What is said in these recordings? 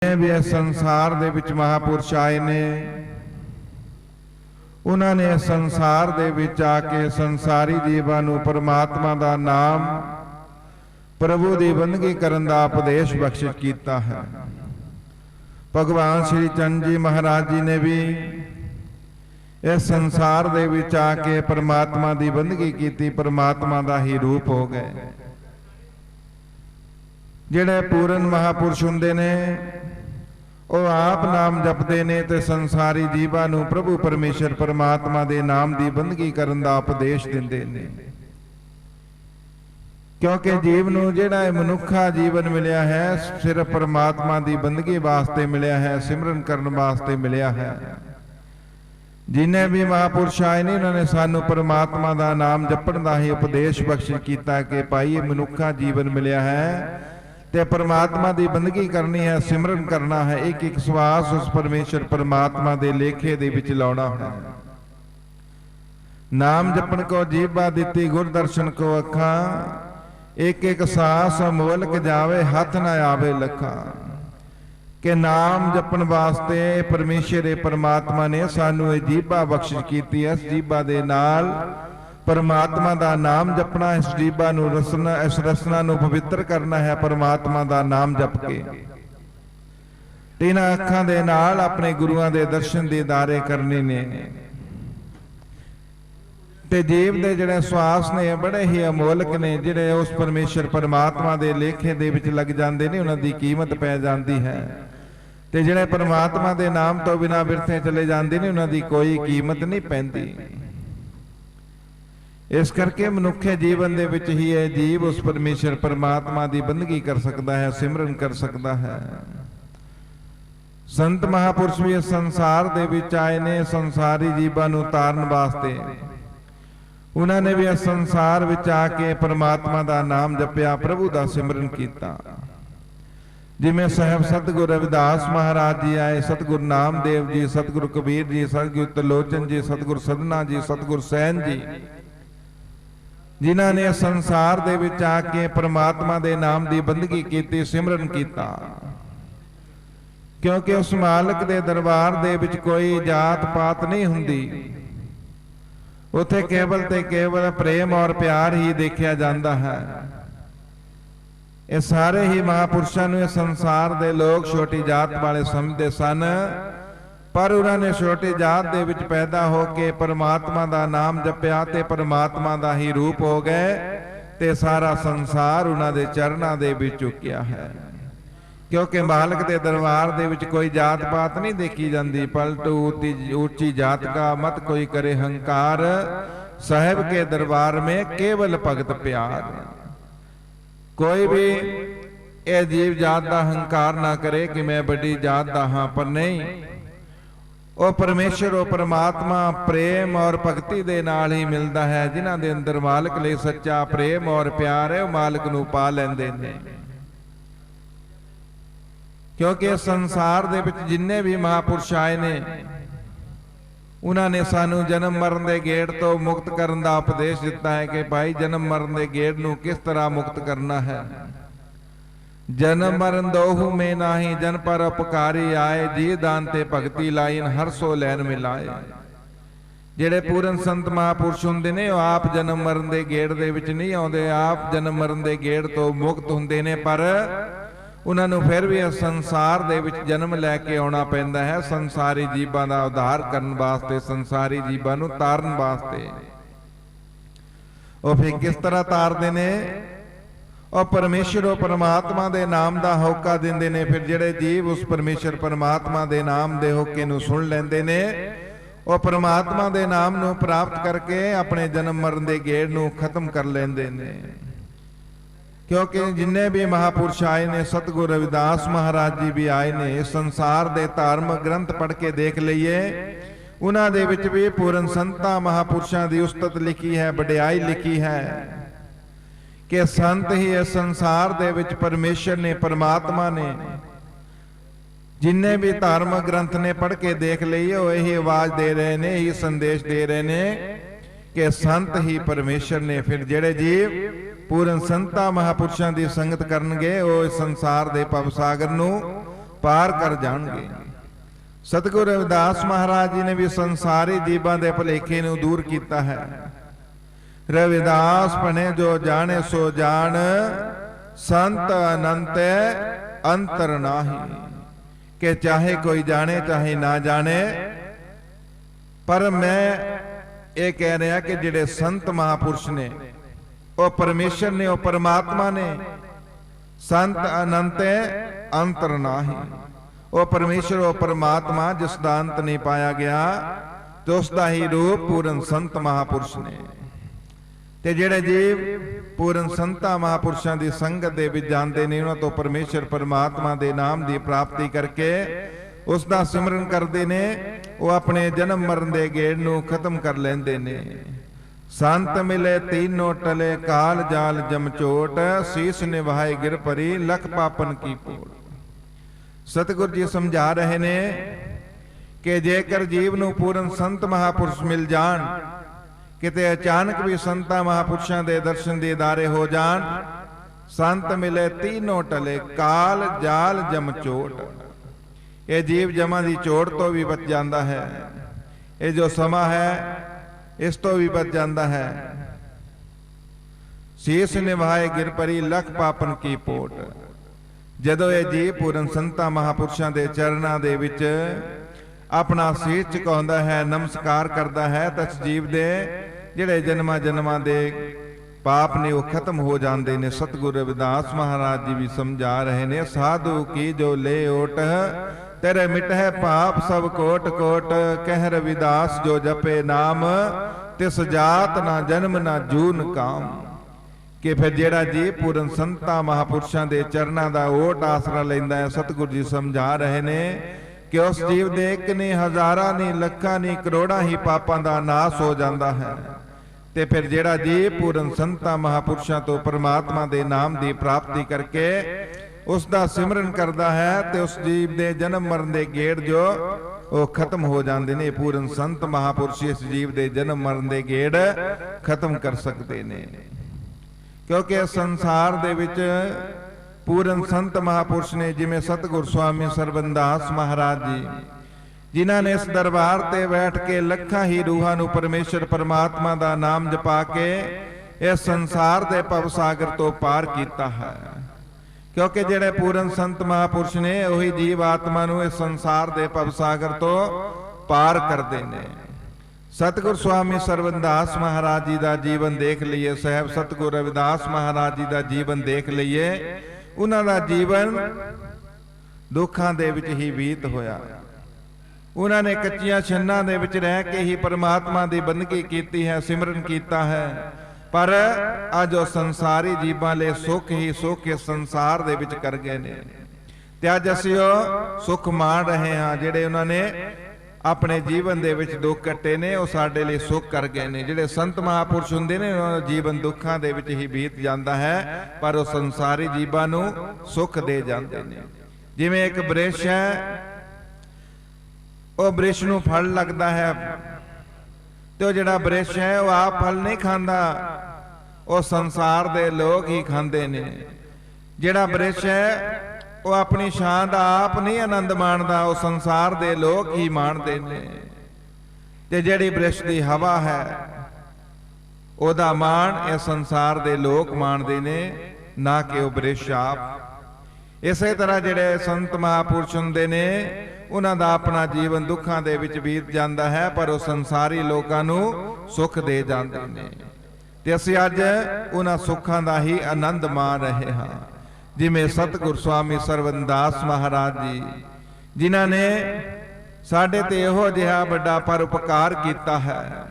भी इस संसार दे विच महापुरुष आए ने, उन्होंने इस संसार दे विच आके संसारी जीवां नूं परमात्मा दा नाम प्रभु की बंदगी करन दा उपदेश बख्शिश कीता है। भगवान श्री चंद जी महाराज जी ने भी इस संसार दे विच आके परमात्मा की बंदगी की, परमात्मा का ही रूप हो गए। जिहड़े पूर्ण महापुरुष हुंदे ने वो आप नाम जपते ने ते संसारी जीवां नूं प्रभु परमेश्वर परमात्मा दे नाम की बंदगी करन दा उपदेश दिंदे ने। क्योंकि जीव नूं जिहड़ा मनुखा जीवन मिलिया है सिर्फ परमात्मा की बंदगी वास्ते मिलिया है, सिमरन करन वास्ते मिलिया है। जिन्हें भी महापुरुष आए ने उन्होंने सानू परमात्मा का नाम जपण का ही उपदेश बख्शिश किया कि भाई ये मनुखा जीवन मिलिया है ते परमात्मा की बंदगी करनी है, सिमरन करना है, एक एक श्वास उस परमेश्वर परमात्मा के लेखे दे विच लाउणा है। नाम जपण को जीवा दिती, गुर दर्शन को अखा, एक एक सांस अमोलक जावे, हाथ ना आवे लखा। कि नाम जपण वास्ते परमेश्वर परमात्मा ने सानू ये जीवा बख्शिश की। इस जीवा दे नाल परमात्मा का नाम जपना, इस जीवा नूं रसना, इस रसना नूं पवित्र करना है परमात्मा का नाम जप के। इन्हां अखां दे नाल अपने गुरुआं दे दर्शन दीदारे करने ने। ते जीव दे जिहड़े श्वास ने बड़े ही अमोलक ने, जिहड़े उस परमेश्वर परमात्मा दे लेखे दे विच लग जांदे ने, उन्हां दी कीमत पै जांदी है। ते जिहड़े परमात्मा दे नाम तो बिना बिरथे चले जांदे ने, उन्हां दी कोई कीमत नहीं पैंदी। इस करके मनुखे जीवन दे विच ही है जीव उस परमेश्वर परमात्मा की बंदगी कर सकता है, सिमरन कर सकता है। संत महापुरुष भी इस संसार दे विच आए ने संसारी जीवां नूं तारन वास्ते। उन्होंने भी इस संसार विच आके परमात्मा का नाम जपया, प्रभु का सिमरन किया। जिमें साहब सतगुरु रविदास महाराज जी आए, सतगुरु नामदेव जी, सतगुरु कबीर जी, सतगुरु त्रिलोचन जी, सतगुरु सदना जी, सतगुरु सैन जी, जिन्हों ने संसार दे विच आके परमात्मा दे नाम की बंदगी की, सिमरन किया। क्योंकि उस मालक दे दरबार दे विच कोई जात पात नहीं हुंदी, उथे केवल ते केवल प्रेम और प्यार ही देखा जाता है। ये सारे ही महापुरुषों ने संसार दे लोग छोटी जात वाले समझते सन, पर उन्होंने छोटी जात दे विच पैदा होके परमात्मा का नाम जपया ते परमात्मा का ही रूप हो गए ते सारा संसार उन्हां दे चरणां दे विच चुकिया है। क्योंकि मालक दे दरबार दे विच कोई जात पात नहीं देखी जाती। पलटू ऊंची जात का मत कोई करे हंकार, साहब के दरबार में केवल भगत प्यार। कोई भी ये जीव जात का हंकार ना करे कि मैं बड़ी जात का हाँ, पर नहीं, वो परमेश्वर वो परमात्मा प्रेम और भगती दे नाल ही मिलता है। जिन्हां दे अंदर मालक ले सच्चा प्रेम और प्यार है, वो मालक नूं पा लैंदे ने। क्योंकि संसार दे विच जिन्ने भी महापुरुष आए ने, उन्होंने सानू जन्म मरण के गेड़ तो मुक्त करने का उपदेश दिता है कि भाई जन्म मरण के गेड़ नूं किस तरह मुक्त करना है। जन्म मरण दोहू में नाही, जन पर उपकारी आए, जी दान ते भगती लाइन, हर सो लैन मिलाए। जेड़े पूर्ण संत महापुरुष हुंदे ने, आप जन्म मरण के गेड़ दे विच नहीं आउंदे, आप जन्म मरण के गेड़ तो मुक्त हुंदे ने, पर उन्होंने फिर भी इस संसार दे विच जन्म लैके आउणा पैंदा है, संसारी जीवां दा उद्धार करन वास्ते, संसारी जीवां नूं तारन वास्ते। वो फिर किस तरह तारदे ने? और परमेश्वर और परमात्मा दे नाम दा होका दिंदे ने। फिर जिहड़े जीव उस परमेश्वर परमात्मा दे नाम दे होके नूं सुन लैंदे ने, और परमात्मा दे नाम नूं प्राप्त करके अपने जन्म मरण दे गेड़ नूं खत्म कर लैंदे ने। क्योंकि जिन्ने भी महापुरुष आए ने, सतगुरु रविदास महाराज जी भी आए ने, संसार दे धार्मिक ग्रंथ पढ़ के देख लीए, उन्हां दे विच भी पूर्ण संतां महापुरुषां दी उस्तत लिखी है, वडियाई लिखी है कि संत ही इस संसार दे विच परमेश्वर ने, परमात्मा ने, जिन्ने भी धार्मिक ग्रंथ ने पढ़ के देख लीए, वो यही आवाज दे रहे ने, यही संदेश दे रहे ने कि संत ही परमेश्वर ने। फिर जेड़े जीव पूर्ण संतां महापुरुषां की संगत करनगे, वो इस संसार दे भवसागर नूं ਪਾਰ ਕਰ ਜਾਣਗੇ। ਸਤਿਗੁਰੂ ਰਵਿਦਾਸ ਮਹਾਰਾਜ ਜੀ ਨੇ ਵੀ ਸੰਸਾਰੀ ਜੀਵਾਂ ਦੇ ਭੁਲੇਖੇ ਨੂੰ ਦੂਰ ਕੀਤਾ ਹੈ। ਰਵਿਦਾਸ ਭਣੇ ਜੋ ਜਾਣੇ ਸੋ ਜਾਣ, ਸੰਤ ਅਨੰਤ ਅੰਤਰ ਨਾਹੀ। ਕਿ ਚਾਹੇ ਕੋਈ ਜਾਣੇ ਚਾਹੇ ਨਾ ਜਾਣੇ, ਪਰ ਮੈਂ ਇਹ ਕਹਿ ਰਿਹਾ ਕਿ ਜਿਹੜੇ ਸੰਤ ਮਹਾਪੁਰਸ਼ ਨੇ ਉਹ ਪਰਮੇਸ਼ਰ ਨੇ, ਉਹ ਪਰਮਾਤਮਾ ਨੇ। ਸੰਤ ਅਨੰਤ ਅੰਤਰ ਨਾਹੀ, ਉਹ ਪਰਮੇਸ਼ਰ, ਉਹ ਪਰਮਾਤਮਾ ਜਿਸ ਦਾ ਅੰਤ ਨਹੀਂ ਪਾਇਆ ਗਿਆ, ਤੇ ਉਸ ਦਾ ਹੀ ਰੂਪ ਪੂਰਨ ਸੰਤ ਮਹਾਪੁਰਸ਼ ਨੇ। ਤੇ ਜਿਹੜੇ ਜੀਵ ਪੂਰਨ ਸੰਤਾਂ ਮਹਾਪੁਰਸ਼ਾਂ ਦੀ ਸੰਗਤ ਦੇ ਵਿੱਚ ਜਾਂਦੇ ਨੇ, ਉਹਨਾਂ ਤੋਂ ਪਰਮੇਸ਼ਰ ਪਰਮਾਤਮਾ ਦੇ ਨਾਮ ਦੀ ਪ੍ਰਾਪਤੀ ਕਰਕੇ ਉਸ ਦਾ ਸਿਮਰਨ ਕਰਦੇ ਨੇ, ਉਹ ਆਪਣੇ ਜਨਮ ਮਰਨ ਦੇ ਗੇੜ ਨੂੰ ਖਤਮ ਕਰ ਲੈਂਦੇ ਨੇ। ਸੰਤ ਮਿਲੇ ਤੀਨੋਂ ਟਲੇ, ਕਾਲ ਜਾਲ ਜਮਚੋਟ, ਸੀਸ ਨਿਵਾਏ ਗਿਰ ਪਰੀ, ਲਖ ਪਾਪਨ ਕੀ ਪੋੜ। ਸਤਿਗੁਰ ਜੀ ਸਮਝਾ ਰਹੇ ਨੇ ਕਿ ਜੇਕਰ ਜੀਵ ਨੂੰ ਪੂਰਨ ਸੰਤ ਮਹਾਪੁਰਸ਼ ਮਿਲ ਜਾਣ, ਕਿਤੇ ਅਚਾਨਕ ਵੀ ਸੰਤਾਂ ਮਹਾਪੁਰਸ਼ਾਂ ਦੇ ਦਰਸ਼ਨ ਦੀਦਾਰੇ ਹੋ ਜਾਣ, ਸੰਤ ਮਿਲੇ ਤੀਨੋਂ ਟਲੇ, ਕਾਲ ਜਾਲ ਜਮਚੋਟ। ਇਹ ਜੀਵ ਜਮਾਂ ਦੀ ਚੋਟ ਤੋਂ ਵੀ ਬਚ ਜਾਂਦਾ ਹੈ। ਇਹ ਜੋ ਸਮਾਂ ਹੈ ਇਸ ਤੋਂ ਵੀ ਬਚ ਜਾਂਦਾ ਹੈ। ਸੀਸ ਨਿਵਾਏ ਗਿਰ ਪਰੀ, ਲਖ ਪਾਪਨ ਕੀ ਪੋਟ। ਜਦੋਂ ਇਹ ਜੀਵ ਪੂਰਨ ਸੰਤਾਂ ਮਹਾਪੁਰਸ਼ਾਂ ਦੇ ਚਰਨਾਂ ਦੇ ਵਿੱਚ ਆਪਣਾ ਸੀਸ ਝੁਕਾਉਂਦਾ ਹੈ, ਨਮਸਕਾਰ ਕਰਦਾ ਹੈ, ਤਾਂ ਇਸ ਜੀਵ ਦੇ ਜਿਹੜੇ ਜਨਮਾਂ ਦੇ ਪਾਪ ਨੇ ਉਹ ਖਤਮ ਹੋ ਜਾਂਦੇ ਨੇ। ਸਤਿਗੁਰੂ ਰਵਿਦਾਸ ਮਹਾਰਾਜ ਜੀ ਵੀ ਸਮਝਾ ਰਹੇ ਨੇ, ਸਾਧੂ ਕੀ ਜੋ ਲੈ ਓਟ, ਤੇਰੇ ਮਿਟਹਿ ਪਾਪ ਸਭ ਕੋਟ ਕੋਟ। ਕਹਿ ਰਵਿਦਾਸ ਜੋ ਜਪੇ ਨਾਮ, ਤਿਸ ਜਾਤ ਨਾ ਜਨਮ ਨਾ ਜੂਨ ਕਾਮ। ਕਿ ਫਿਰ ਜਿਹੜਾ ਜੀ ਪੂਰਨ ਸੰਤਾਂ ਮਹਾਪੁਰਸ਼ਾਂ ਦੇ ਚਰਨਾਂ ਦਾ ਓਟ ਆਸਰਾ ਲੈਂਦਾ ਹੈ, ਸਤਿਗੁਰੂ ਜੀ ਸਮਝਾ ਰਹੇ ਨੇ ਕਿ ਉਸ ਜੀਵ ਦੇ ਇੱਕ ਨਹੀਂ, ਹਜ਼ਾਰਾਂ ਨਹੀਂ, ਲੱਖਾਂ ਨਹੀਂ, ਕਰੋੜਾਂ ਹੀ ਪਾਪਾਂ ਦਾ ਨਾਸ ਹੋ ਜਾਂਦਾ ਹੈ। ਤੇ ਫਿਰ ਜਿਹੜਾ ਜੀ ਪੂਰਨ ਸੰਤਾਂ ਮਹਾਪੁਰਸ਼ਾਂ ਤੋਂ ਪਰਮਾਤਮਾ ਦੇ ਨਾਮ ਦੀ ਪ੍ਰਾਪਤੀ ਕਰਕੇ ਉਸ ਦਾ ਸਿਮਰਨ ਕਰਦਾ ਹੈ, ਤੇ ਉਸ ਜੀਵ ਦੇ ਜਨਮ ਮਰਨ ਦੇ ਗੇੜ ਜੋ ਉਹ ਖਤਮ ਹੋ ਜਾਂਦੇ ਨੇ। ਪੂਰਨ ਸੰਤ ਮਹਾਪੁਰਸ਼ ਇਸ ਜੀਵ ਦੇ ਜਨਮ ਮਰਨ ਦੇ ਗੇੜ ਖਤਮ ਕਰ ਸਕਦੇ ਨੇ। ਕਿਉਂਕਿ ਸੰਸਾਰ ਦੇ ਵਿੱਚ ਪੂਰਨ ਸੰਤ ਮਹਾਪੁਰਸ਼ ਨੇ, ਜਿਵੇਂ ਸਤਿਗੁਰ ਸਵਾਮੀ ਸਰਵਨਦਾਸ ਮਹਾਰਾਜ ਜੀ, ਜਿਨ੍ਹਾਂ ਨੇ ਇਸ ਦਰਬਾਰ ਤੇ ਬੈਠ ਕੇ ਲੱਖਾਂ ਹੀ ਰੂਹਾਂ ਨੂੰ ਪਰਮੇਸ਼ਰ ਪਰਮਾਤਮਾ ਦਾ ਨਾਮ ਜਪਾ ਕੇ ਇਸ ਸੰਸਾਰ ਦੇ ਭਵ ਸਾਗਰ ਤੋਂ ਪਾਰ ਕੀਤਾ ਹੈ। ਕਿਉਂਕਿ ਜਿਹੜੇ ਪੂਰਨ ਸੰਤ ਮਹਾਪੁਰਸ਼ ਨੇ ਉਹੀ ਜੀਵ ਆਤਮਾ ਨੂੰ ਇਸ ਸੰਸਾਰ ਦੇ ਭਵ ਸਾਗਰ ਤੋਂ ਪਾਰ ਕਰਦੇ ਨੇ। ਸਤਿਗੁਰ ਸਵਾਮੀ ਸਰਵਨਦਾਸ ਮਹਾਰਾਜ ਜੀ ਦਾ ਜੀਵਨ ਦੇਖ ਲਈਏ, ਸਾਹਿਬ ਸਤਿਗੁਰ ਰਵਿਦਾਸ ਮਹਾਰਾਜ ਜੀ ਦਾ ਜੀਵਨ ਦੇਖ ਲਈਏ, ਉਹਨਾਂ ਦਾ ਜੀਵਨ ਦੁੱਖਾਂ ਦੇ ਵਿੱਚ ਹੀ ਬੀਤ ਹੋਇਆ। ਉਹਨਾਂ ਨੇ ਕੱਚੀਆਂ ਛੰਨਾਂ ਦੇ ਵਿੱਚ ਰਹਿ ਕੇ ਹੀ ਪਰਮਾਤਮਾ ਦੀ ਬੰਦਗੀ ਕੀਤੀ ਹੈ, ਸਿਮਰਨ ਕੀਤਾ ਹੈ। ਪਰ ਅੱਜ ਉਹ ਸੰਸਾਰੀ ਜੀਵਾਂ ਲਈ ਸੁੱਖ ਹੀ ਸੁੱਖ ਇਸ ਸੰਸਾਰ ਦੇ ਵਿੱਚ ਕਰ ਗਏ ਨੇ। ਤੇ ਅੱਜ ਅਸੀਂ ਉਹ ਸੁੱਖ ਮਾਣ ਰਹੇ ਹਾਂ। ਜਿਹੜੇ ਉਹਨਾਂ ਨੇ ਆਪਣੇ ਜੀਵਨ ਦੇ ਵਿੱਚ ਦੁੱਖ ਕੱਟੇ ਨੇ, ਉਹ ਸਾਡੇ ਲਈ ਸੁੱਖ ਕਰ ਗਏ ਨੇ। ਜਿਹੜੇ ਸੰਤ ਮਹਾਪੁਰਸ਼ ਹੁੰਦੇ ਨੇ, ਉਹਨਾਂ ਦਾ ਜੀਵਨ ਦੁੱਖਾਂ ਦੇ ਵਿੱਚ ਹੀ ਬੀਤ ਜਾਂਦਾ ਹੈ, ਪਰ ਉਹ ਸੰਸਾਰੀ ਜੀਵਾਂ ਨੂੰ ਸੁੱਖ ਦੇ ਜਾਂਦੇ ਨੇ। ਜਿਵੇਂ ਇੱਕ ਬ੍ਰਿਸ਼ ਹੈ, ਉਹ ਬ੍ਰਿਸ਼ ਨੂੰ ਫਲ ਲੱਗਦਾ ਹੈ, ਤੇ ਉਹ ਜਿਹੜਾ ਬ੍ਰਿਸ਼ ਹੈ ਉਹ ਆਪ ਫਲ ਨਹੀਂ ਖਾਂਦਾ, ਉਹ ਸੰਸਾਰ ਦੇ ਲੋਕ ਹੀ ਖਾਂਦੇ ਨੇ। ਜਿਹੜਾ ਬ੍ਰਿਸ਼ ਹੈ ਉਹ ਆਪਣੀ ਛਾਂ ਦਾ ਆਪ ਨਹੀਂ ਆਨੰਦ ਮਾਣਦਾ, ਉਹ ਸੰਸਾਰ ਦੇ ਲੋਕ ਹੀ ਮਾਣਦੇ ਨੇ। ਤੇ ਜਿਹੜੀ ਬ੍ਰਿਸ਼ ਦੀ ਹਵਾ ਹੈ ਉਹਦਾ ਮਾਣ ਇਹ ਸੰਸਾਰ ਦੇ ਲੋਕ ਮਾਣਦੇ ਨੇ, ਨਾ ਕਿ ਉਹ ਬ੍ਰਿਸ਼ ਆਪ। ਇਸੇ ਤਰ੍ਹਾਂ ਜਿਹੜੇ ਸੰਤ ਮਹਾਪੁਰਸ਼ ਹੁੰਦੇ ਨੇ, ਉਹਨਾਂ ਦਾ ਆਪਣਾ ਜੀਵਨ ਦੁੱਖਾਂ ਦੇ ਵਿੱਚ ਬੀਤ ਜਾਂਦਾ ਹੈ, ਪਰ ਉਹ ਸੰਸਾਰੀ ਲੋਕਾਂ ਨੂੰ ਸੁੱਖ ਦੇ ਜਾਂਦੇ ਨੇ। ਤੇ ਅਸੀਂ ਅੱਜ ਉਹਨਾਂ ਸੁੱਖਾਂ ਦਾ ਹੀ ਆਨੰਦ ਮਾਣ ਰਹੇ ਹਾਂ। ਜਿਵੇਂ ਸਤਿਗੁਰ ਸਵਾਮੀ ਸਰਵਨਦਾਸ ਮਹਾਰਾਜ ਜੀ, ਜਿਨ੍ਹਾਂ ਨੇ ਸਾਡੇ ਤੇ ਇਹੋ ਜਿਹਾ ਵੱਡਾ ਪਰਉਪਕਾਰ ਕੀਤਾ ਹੈ।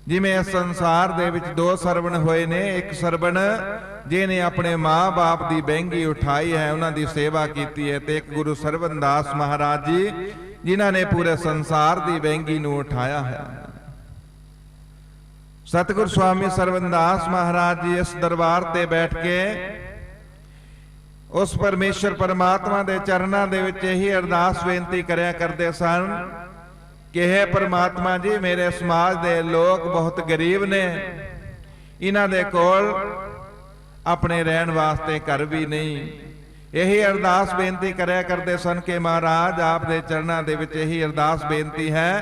ਜਿਵੇਂ ਇਸ ਸੰਸਾਰ ਦੇ ਵਿੱਚ ਦੋ ਸਰਵਣ ਹੋਏ ਨੇ। ਇੱਕ ਸਰਵਣ ਜਿਹਨੇ ਆਪਣੇ ਮਾਂ-ਬਾਪ ਦੀ ਬਹਿੰਗੀ ਉਠਾਈ ਹੈ, ਉਹਨਾਂ ਦੀ ਸੇਵਾ ਕੀਤੀ ਹੈ, ਤੇ ਇੱਕ ਗੁਰੂ ਸਰਵਨਦਾਸ ਮਹਾਰਾਜ ਜੀ, ਜਿਨ੍ਹਾਂ ਨੇ ਪੂਰੇ ਸੰਸਾਰ ਦੀ ਬਹਿੰਗੀ ਨੂੰ ਉਠਾਇਆ ਹੈ। ਸਤਿਗੁਰ ਸਵਾਮੀ ਸਰਵਨਦਾਸ ਮਹਾਰਾਜ ਜੀ ਇਸ ਦਰਬਾਰ ਤੇ ਬੈਠ ਕੇ ਉਸ ਪਰਮੇਸ਼ਰ ਪਰਮਾਤਮਾ ਦੇ ਚਰਨਾਂ ਦੇ ਵਿੱਚ ਇਹੀ ਅਰਦਾਸ ਬੇਨਤੀ ਕਰਿਆ ਕਰਦੇ ਸਨ ਕਿ ਹੈ ਪਰਮਾਤਮਾ ਜੀ, ਮੇਰੇ ਸਮਾਜ ਦੇ ਲੋਕ ਬਹੁਤ ਗਰੀਬ ਨੇ, ਇਹਨਾਂ ਦੇ ਕੋਲ ਆਪਣੇ ਰਹਿਣ ਵਾਸਤੇ ਘਰ ਵੀ ਨਹੀਂ, यही अरदास बेनती करया करते सन कि महाराज आप दे चरणों दे विच यही अरदास बेनती है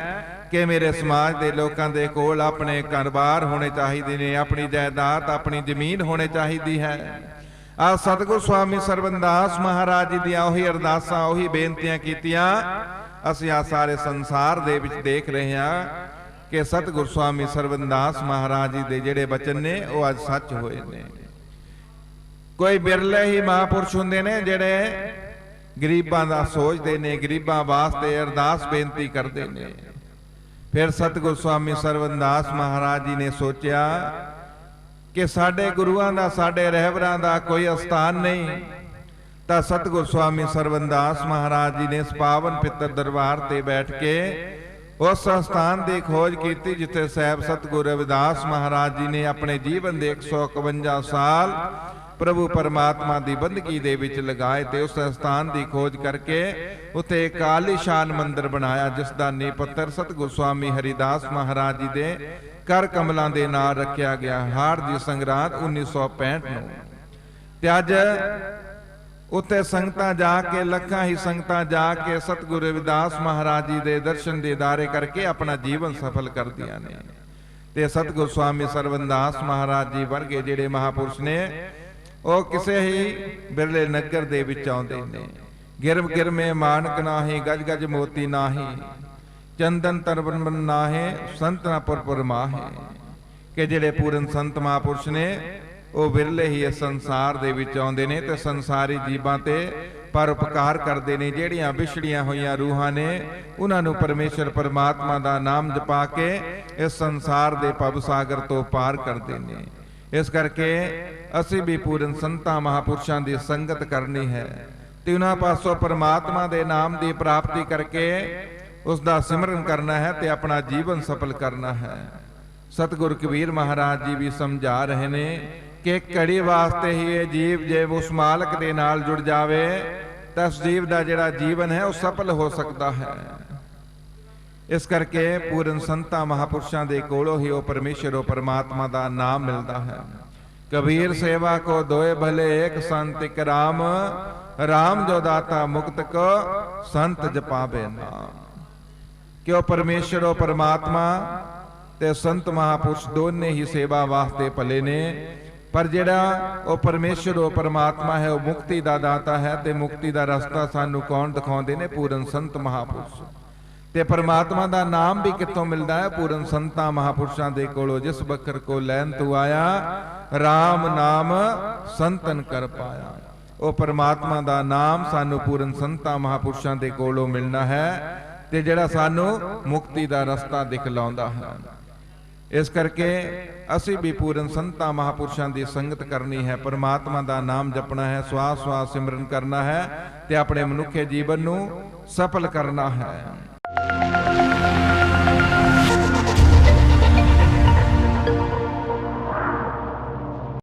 कि मेरे समाज के लोगों के कोल अपने घर-बार होने चाहिए ने, अपनी जायदाद अपनी जमीन होने चाहिए है। आ सतगुरु स्वामी सरबंदास महाराज जी दी ओही अरदासां ओही बेनतियां कीतियां असीं आ सारे संसार दे विच देख रहे हैं कि सतगुरु स्वामी सरबंदास महाराज जी दे जिहड़े बचन ने वो अज सच होए ने। कोई बिरले ही महापुरुष हुंदे ने जिहड़े गरीबां दा सोचदे ने, गरीबां वास्ते अरदास बेनती करदे ने। फिर सतगुरु स्वामी सरबंदास महाराज जी ने सोचा कि साडे गुरुआं दा साडे रहबरां दा कोई अस्थान नहीं, तां सतगुरु स्वामी सरबंदास महाराज जी ने इस पावन पितर दरबार ते बैठ के उस स्थान की खोज की जिथे साहब सतगुरु रविदास महाराज जी ने अपने जीवन के 151 साल प्रभु परमात्मा की बंदगी दे विच लगाए ते उस स्थान की खोज करके उत्थे एक आलीशान मंदिर बनाया जिसका नींह पत्थर सतगुरु स्वामी हरिदास महाराज जी के कर कमलों के नाल रखा गया हाड़ दी संगरांद 1965 नूं। ते अज उत्थे संगतां जाके लखां ही संगतां जाके सतगुरु रविदास महाराज जी दे दर्शन दीदारे करके अपना जीवन सफल करदियां ने। ते सतगुरु स्वामी सरबंदास महाराज जी वर्गे जिहड़े महापुरुष ने वो किसे ही बिरले नगर दे विच आउंदे ने। गिरम गिरमे मानक नाही गज गज मोती नाही चंदन तरबन नाहे संतनापुर परमाहे कि जिहड़े पूरन संत महापुरुष ने वो बिरले ही इस संसार दे विच आउंदे ने ते संसारी जीवां ते परोपकार करते हैं। जिहड़ियां विछड़ियां होईयां रूहां ने उन्हां नूं परमेश्वर परमात्मा दा नाम जपा के इस संसार दे भव सागर तो पार करते हैं। इस करके असीं भी पूरन संतां महापुरुषां दी संगत करनी है ते उन्हां पासों परमात्मा दे नाम की प्राप्ति करके उसका सिमरन करना है ते अपना जीवन सफल करना है। सतगुरु कबीर महाराज जी भी समझा रहे ने कि घड़ी वास्ते ही ये जीव जे उस मालक के नाल जुड़ जावे तो उस जीव का जिहड़ा जीवन है वह सफल हो सकता है। इस करके पूरन संतां महापुरुषों के कोलों ही वो परमेश्वर परमात्मा का नाम मिलता है। कबीर सेवा को दोए भले एक संत एक राम, राम जो दाता मुक्त को संत जपावे नाम। क्यों परमेश्वर परमात्मा ते संत महापुरुष दोने ही सेवा वास्ते भले ने, पर जिहड़ा वो परमेश्वर वो परमात्मा है वो मुक्ति का दाता है ते मुक्ति का रस्ता सानू कौन दिखाउंदे ने? पूरन संत महापुरुष। ते परमात्मा का नाम भी कितों मिलता है? पूरन संतां महापुरुषों के कोलों। जिस बखर को लैन तू आया राम नाम संतन कर पाया। वो परमात्मा का नाम सानू पूरन संतां महापुरुषों के कोलों मिलना है ते जिहड़ा सानू मुक्ति का रस्ता दिखलाउंदा है। इस करके असी भी पूरन संतां महापुरुषों की संगत करनी है, परमात्मा का नाम जपना है, स्वास स्वास सिमरन करना है ते अपने मनुखे जीवन नू सफल करना है।